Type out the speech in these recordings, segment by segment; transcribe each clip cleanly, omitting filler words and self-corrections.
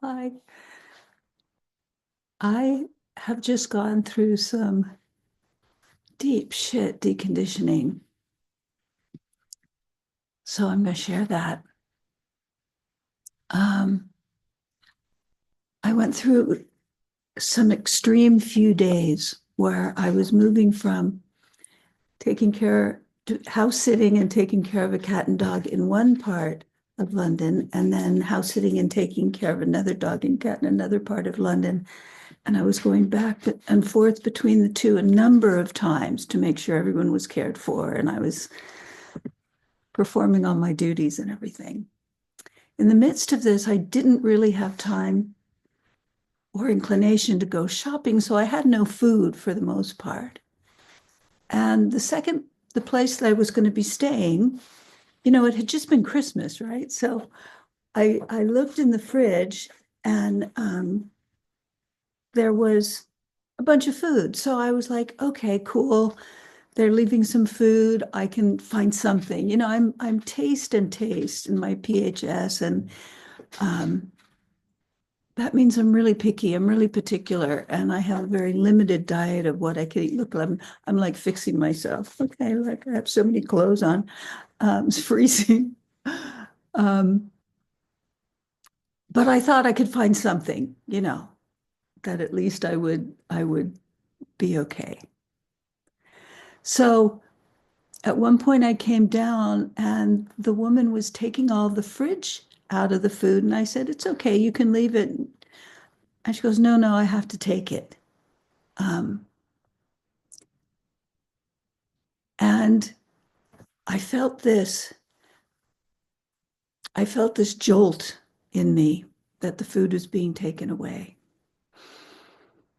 Hi. I have just gone through some deep shit deconditioning. So I'm going to share that. Um, I went through some extreme few days where I was moving from taking care to house sitting and taking care of a cat and dog in one part of London, and then house sitting and taking care of another dog and cat in another part of London. And I was going back and forth between the two a number of times to make sure everyone was cared for. And I was performing all my duties and everything. In the midst of this, I didn't really have time or inclination to go shopping, so I had no food for the most part. And the place that I was going to be staying, it had just been Christmas, right? So I looked in the fridge and there was a bunch of food. So I was like, okay, cool. They're leaving some food. I can find something. I'm taste in my PHS, and um, that means I'm really picky. I'm really particular, and I have a very limited diet of what I can eat. Look, I'm like fixing myself. Okay, like I have so many clothes on. It's freezing. Um, but I thought I could find something, that at least I would be okay. So at one point I came down and the woman was taking all the fridge out of the food, and I said, "It's okay, you can leave it." And she goes, "No, no, I have to take it." Um, and I felt this, I felt this jolt in me that the food was being taken away.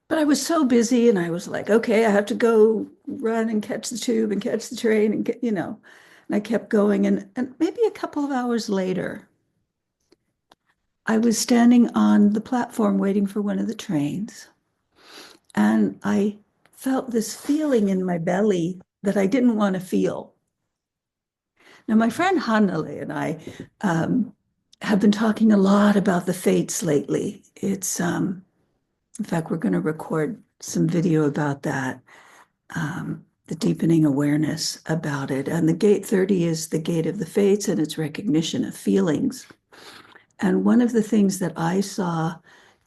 But I was so busy and I was like, okay, I have to go run and catch the tube and catch the train and and I kept going. And maybe a couple of hours later, I was standing on the platform waiting for one of the trains. And I felt this feeling in my belly that I didn't want to feel. Now, my friend Hanale and I have been talking a lot about the fates lately. In fact, we're going to record some video about that, the deepening awareness about it. And the gate 30 is the gate of the fates and its recognition of feelings. And one of the things that I saw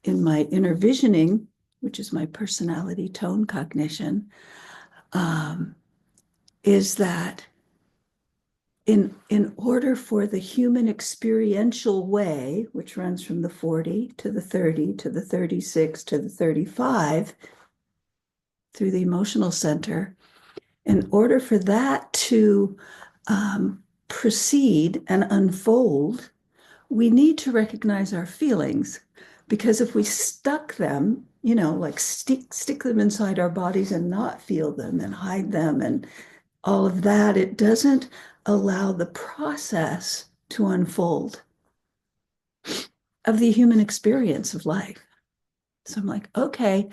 in my inner visioning, which is my personality tone cognition, um, is that in order for the human experiential way, which runs from the 40 to the 30 to the 36 to the 35 through the emotional center, in order for that to proceed and unfold, we need to recognize our feelings, because if we stuck them, like stick them inside our bodies and not feel them and hide them and all of that, it doesn't allow the process to unfold of the human experience of life. So I'm like, okay,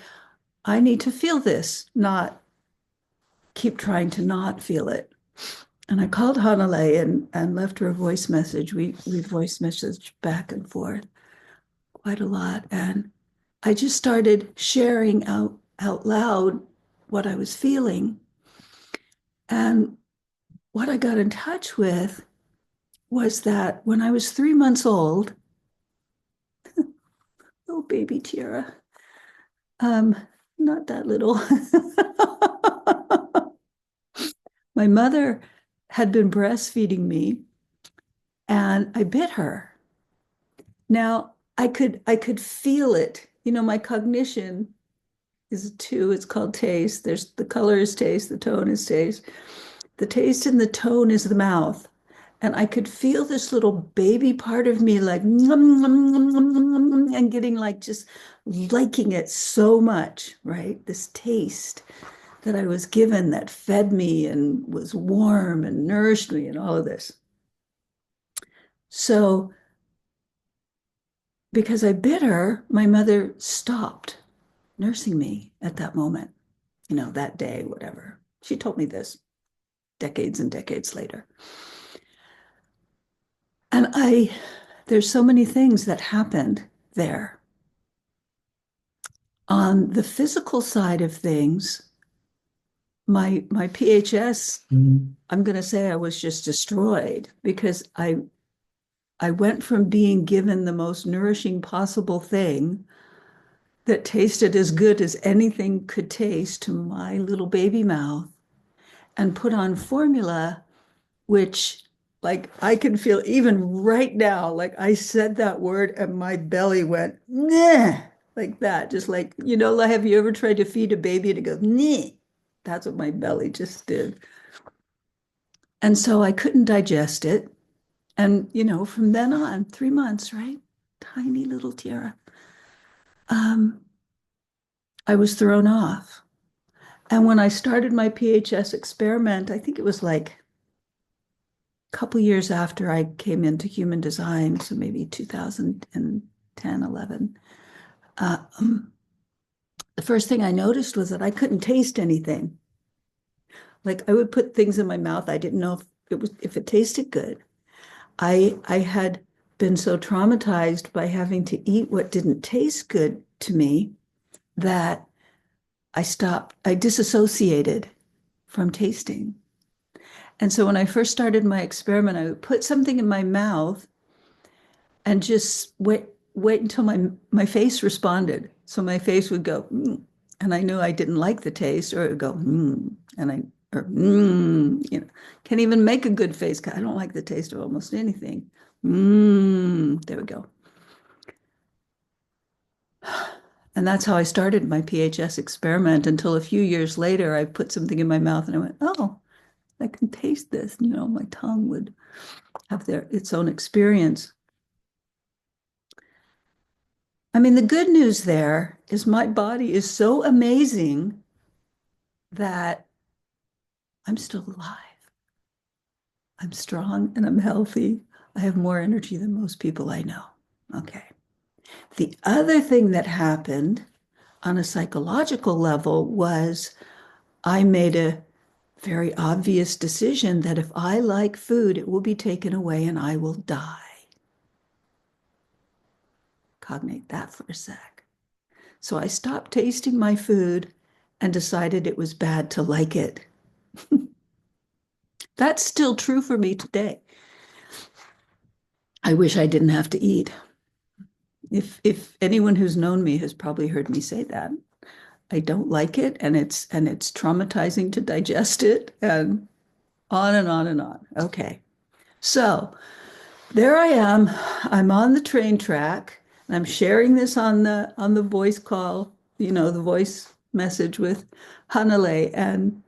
I need to feel this, not keep trying to not feel it. And I called Hanale and left her a voice message. We voice messaged back and forth quite a lot. And I just started sharing out loud what I was feeling. And what I got in touch with was that when I was 3 months old, little baby Tiara, um, not that little, my mother had been breastfeeding me and I bit her. Now I could feel it. My cognition is two. It's called taste. There's the color is taste, the tone is taste. The taste and the tone is the mouth. And I could feel this little baby part of me like nom, nom, nom, nom, nom, nom, and getting like just liking it so much, right? This taste that I was given that fed me and was warm and nourished me and all of this. So because I bit her, my mother stopped nursing me at that moment, that day, whatever. She told me this decades and decades later. And there's so many things that happened there. On the physical side of things, my PHS, I'm going to say I was just destroyed because I went from being given the most nourishing possible thing that tasted as good as anything could taste to my little baby mouth and put on formula, which like I can feel even right now, like I said that word and my belly went, nah, like that. Just like, have you ever tried to feed a baby and it goes, nah? That's what my belly just did. And so I couldn't digest it. And, from then on, 3 months, right? Tiny little Tiara. Um, I was thrown off. And when I started my PHS experiment, I think it was like a couple years after I came into human design, so maybe 2010, 11. The first thing I noticed was that I couldn't taste anything. Like I would put things in my mouth. I didn't know if it tasted good. I had been so traumatized by having to eat what didn't taste good to me that I disassociated from tasting. And so when I first started my experiment, I would put something in my mouth and just wait until my face responded. So my face would go, and I knew I didn't like the taste, or it would go, and can't even make a good face. I don't like the taste of almost anything. There we go. And that's how I started my PHS experiment until a few years later, I put something in my mouth and I went, oh, I can taste this. My tongue would have its own experience. I mean, the good news there is my body is so amazing that I'm still alive. I'm strong and I'm healthy. I have more energy than most people I know. Okay. The other thing that happened on a psychological level was I made a very obvious decision that if I like food, it will be taken away and I will die. Cognate that for a sec. So I stopped tasting my food and decided it was bad to like it. That's still true for me today. I wish I didn't have to eat. If anyone who's known me has probably heard me say that. I don't like it and it's traumatizing to digest it and on and on and on. Okay. So there I am. I'm on the train track and I'm sharing this on the voice call, the voice message with Hanale, and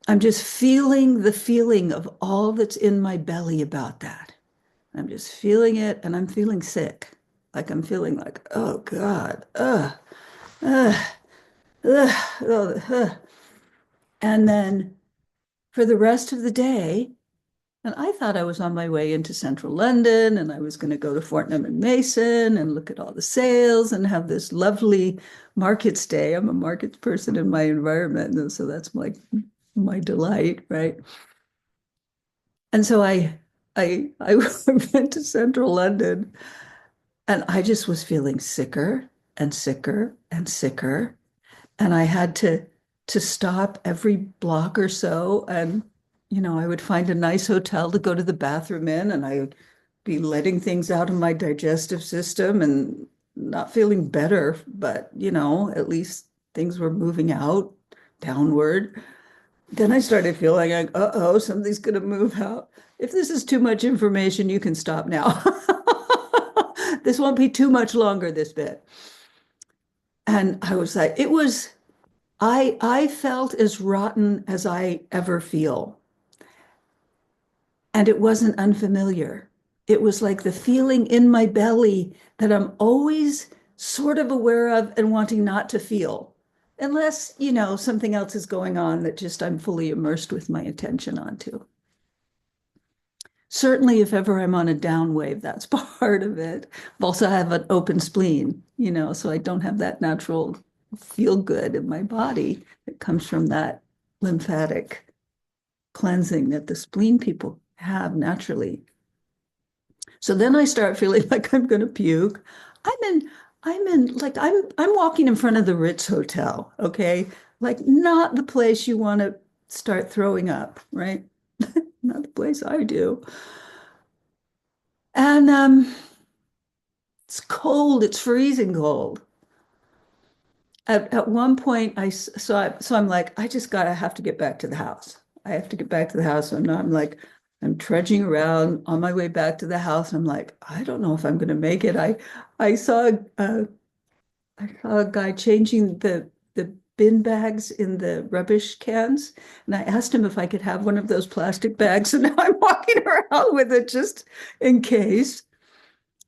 I'm just feeling the feeling of all that's in my belly about that. I'm just feeling it and I'm feeling sick. Like I'm feeling like, oh God, ugh, ugh. And then for the rest of the day, and I thought I was on my way into central London and I was going to go to Fortnum and Mason and look at all the sales and have this lovely markets day. I'm a markets person in my environment. And so that's like my delight, right? And so I went to central London and I just was feeling sicker and sicker and sicker. And I had to stop every block or so. And, I would find a nice hotel to go to the bathroom in, and I would be letting things out of my digestive system and not feeling better, but, at least things were moving out downward. Then I started feeling like, uh-oh, something's going to move out. If this is too much information, you can stop now. This won't be too much longer, this bit. And I was like, I felt as rotten as I ever feel. And it wasn't unfamiliar. It was like the feeling in my belly that I'm always sort of aware of and wanting not to feel, unless, something else is going on that just I'm fully immersed with my attention onto. Certainly, if ever I'm on a down wave, that's part of it. I also have an open spleen, so I don't have that natural feel good in my body that comes from that lymphatic cleansing that the spleen people have naturally. So then I start feeling like I'm going to puke. I'm in, like, I'm walking in front of the Ritz Hotel, okay? Like, not the place you want to start throwing up, right? Not the place I do. And it's cold, it's freezing cold. At one point, so I'm like, I just gotta have to get back to the house. I have to get back to the house. I'm like, I'm trudging around on my way back to the house. I'm like, I don't know if I'm gonna make it. I saw I saw a guy changing the bin bags in the rubbish cans, and I asked him if I could have one of those plastic bags. And now I'm walking around with it just in case.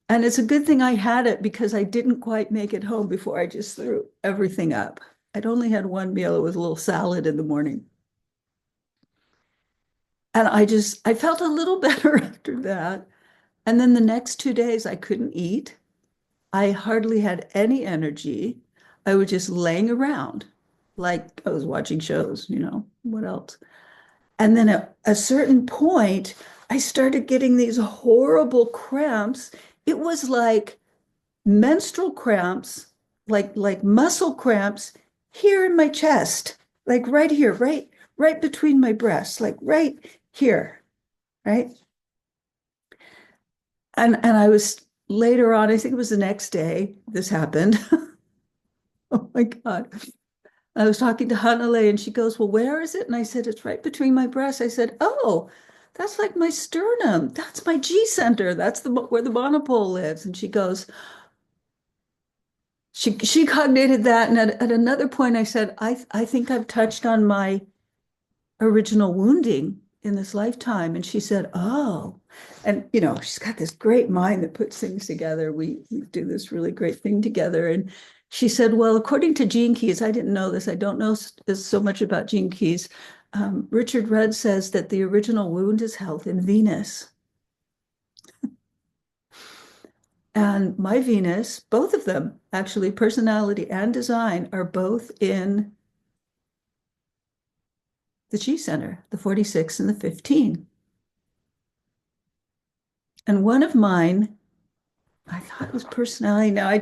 And it's a good thing I had it because I didn't quite make it home before I just threw everything up. I'd only had one meal. It was a little salad in the morning. And I felt a little better after that. And then the next 2 days, I couldn't eat. I hardly had any energy. I was just laying around like I was watching shows, what else? And then at a certain point, I started getting these horrible cramps. It was like menstrual cramps, like muscle cramps here in my chest, like right here, right between my breasts, like right here, right? And I was later on, I think it was the next day, this happened. Oh my God. I was talking to Hanale and she goes, well, where is it? And I said, it's right between my breasts. I said, oh, that's like my sternum. That's my G center. That's where the monopole lives. And she goes, she cognated that. And at another point, I said, I think I've touched on my original wounding in this lifetime. And she said, oh, and she's got this great mind that puts things together. We do this really great thing together. And she said, well, according to Gene Keys, I didn't know this. I don't know so much about Gene Keys. Richard Rudd says that the original wound is held in Venus. And my Venus, both of them, actually, personality and design, are both in the G center, the 46 and the 15. And one of mine, I thought it was personality. Now I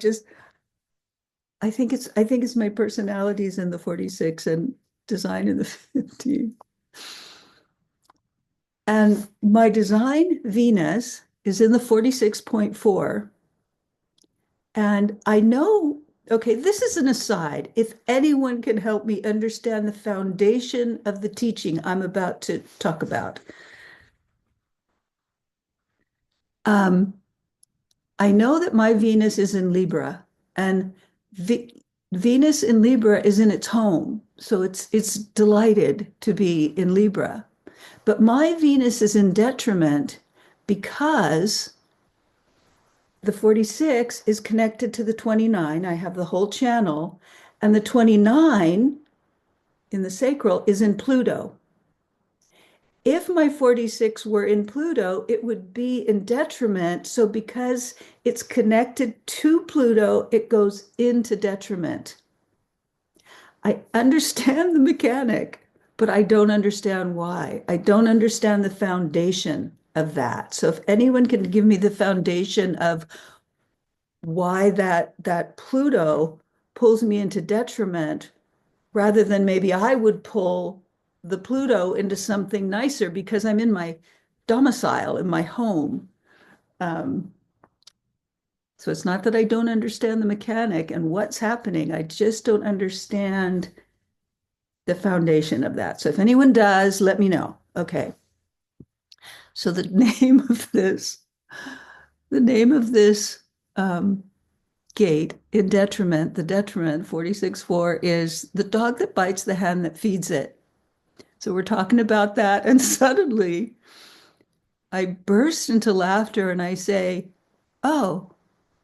think it's my personalities in the 46 and design in the 15. And my design Venus is in the 46.4. And I know, okay, this is an aside. If anyone can help me understand the foundation of the teaching I'm about to talk about. Um, I know that my Venus is in Libra, and Venus in Libra is in its home. So it's delighted to be in Libra. But my Venus is in detriment because the 46 is connected to the 29. I have the whole channel, and the 29 in the sacral is in Pluto. If my 46 were in Pluto, it would be in detriment. So because it's connected to Pluto, it goes into detriment. I understand the mechanic, but I don't understand why. I don't understand the foundation of that. So if anyone can give me the foundation of why that Pluto pulls me into detriment rather than maybe I would pull the Pluto into something nicer because I'm in my domicile, in my home. Um, so it's not that I don't understand the mechanic and what's happening. I just don't understand the foundation of that. So if anyone does, let me know. Okay. So the name of this gate in detriment, the detriment 46.4 is the dog that bites the hand that feeds it. So we're talking about that. And suddenly I burst into laughter and I say, oh,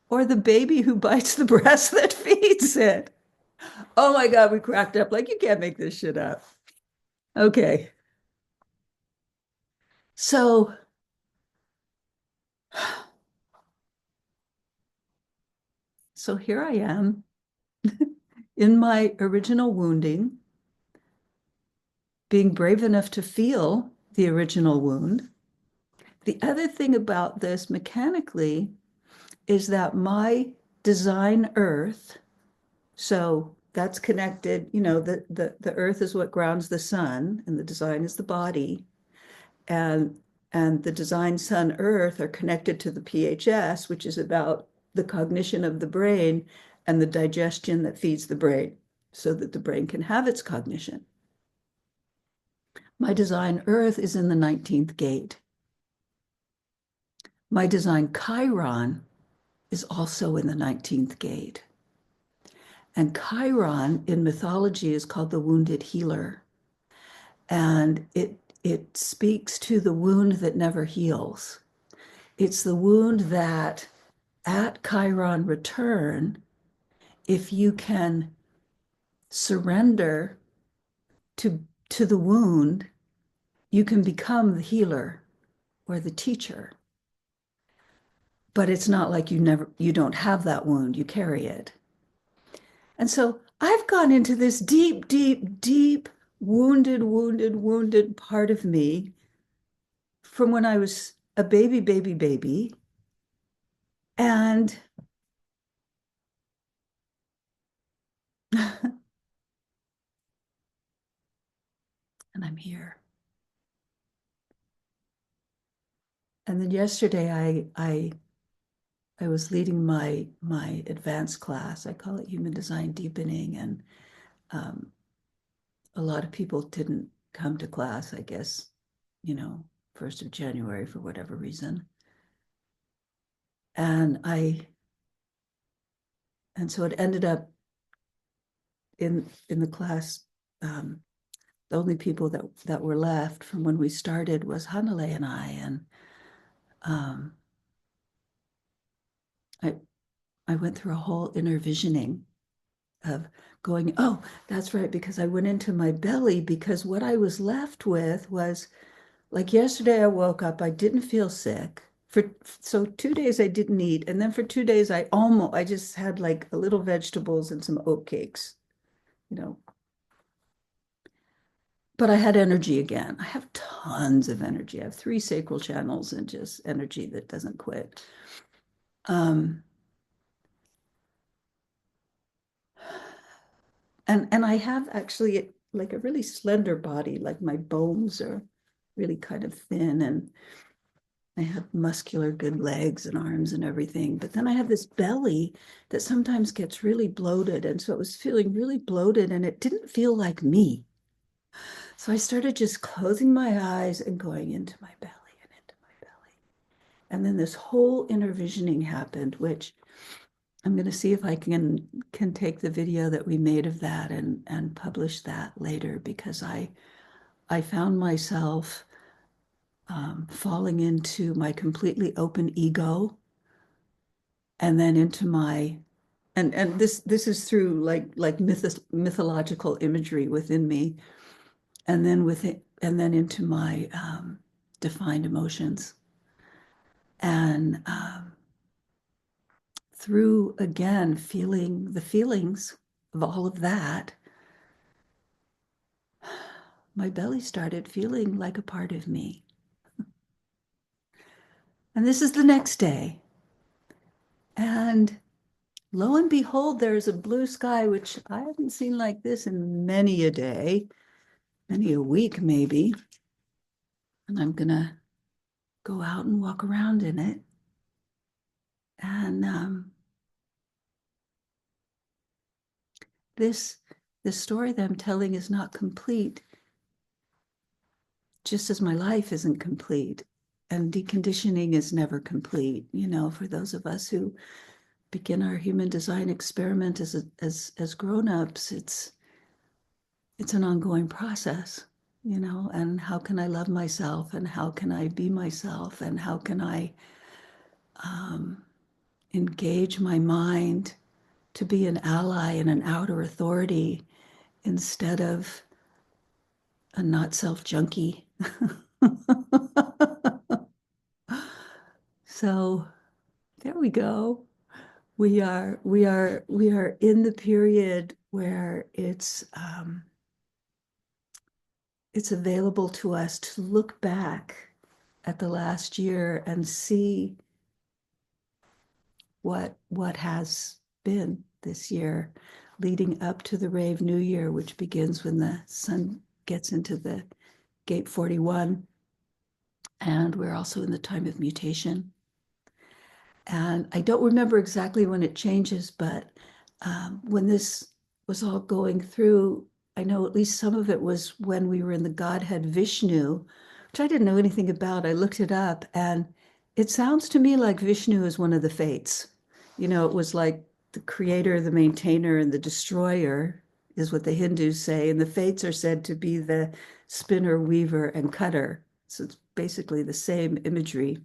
or the baby who bites the breast that feeds it. Oh my God, we cracked up like you can't make this shit up. Okay. So, so here I am in my original wounding, being brave enough to feel the original wound. The other thing about this mechanically is that my design Earth. So that's connected, the earth is what grounds the sun, and the design is the body. And the design sun earth are connected to the PHS, which is about the cognition of the brain and the digestion that feeds the brain so that the brain can have its cognition. My design earth is in the 19th gate. My design Chiron is also in the 19th gate. And Chiron in mythology is called the wounded healer. And it speaks to the wound that never heals. It's the wound that at Chiron return, if you can surrender to the wound, you can become the healer or the teacher. But it's not like you don't have that wound, you carry it. And so I've gone into this deep, deep, deep, wounded part of me from when I was a baby. And and I'm here. And then yesterday I was leading my advanced class. I call it Human Design Deepening, and um, a lot of people didn't come to class, I guess, 1st of January for whatever reason. And so it ended up in the class. The only people that were left from when we started was Hanale and I, and um, I went through a whole inner visioning of going, oh, that's right, because I went into my belly, because what I was left with was, like, yesterday I woke up, I didn't feel sick. So 2 days I didn't eat, and then for 2 days I just had like a little vegetables and some oat cakes, you know. But I had energy again. I have tons of energy. I have 3 sacral channels and just energy that doesn't quit. And I have actually like a really slender body, like my bones are really kind of thin, and I have muscular good legs and arms and everything. But then I have this belly that sometimes gets really bloated. And so it was feeling really bloated, and it didn't feel like me. So I started just closing my eyes and going into my belly and into my belly. And then this whole inner visioning happened, which I'm going to see if I can take the video that we made of that and publish that later, because I found myself falling into my completely open ego, and then into my and this is through like mythological imagery within me, and then with it, and then into my defined emotions, and through again feeling the feelings of all of that, my belly started feeling like a part of me. And this is the next day. And lo and behold, there's a blue sky, which I haven't seen like this in many a day, many a week, maybe. And I'm going to go out and walk around in it. And this story that I'm telling is not complete, just as my life isn't complete. And deconditioning is never complete. For those of us who begin our human design experiment as grown-ups, it's an ongoing process, and how can I love myself, and how can I be myself, and how can I engage my mind to be an ally and an outer authority instead of a not self junkie. So there we go. We are in the period where it's available to us to look back at the last year and see what has been this year, leading up to the Rave New Year, which begins when the sun gets into the gate 41. And we're also in the time of mutation. And I don't remember exactly when it changes, but when this was all going through, I know at least some of it was when we were in the Godhead Vishnu, which I didn't know anything about. I looked it up, and it sounds to me like Vishnu is one of the fates. You know, it was like the creator, the maintainer, and the destroyer is what the Hindus say. And the fates are said to be the spinner, weaver, and cutter. So it's basically the same imagery.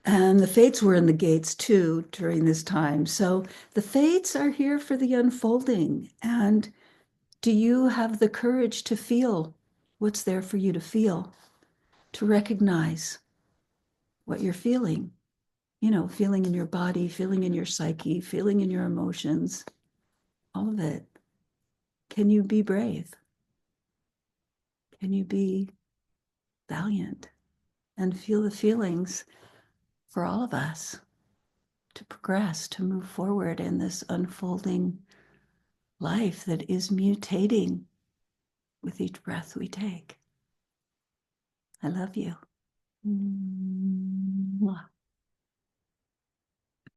And the fates were in the gates too during this time. So the fates are here for the unfolding. And do you have the courage to feel what's there for you to feel, to recognize what you're feeling? You know, feeling in your body, feeling in your psyche, feeling in your emotions, all of it. Can you be brave? Can you be valiant and feel the feelings for all of us to progress, to move forward in this unfolding life that is mutating with each breath we take? I love you. Mwah.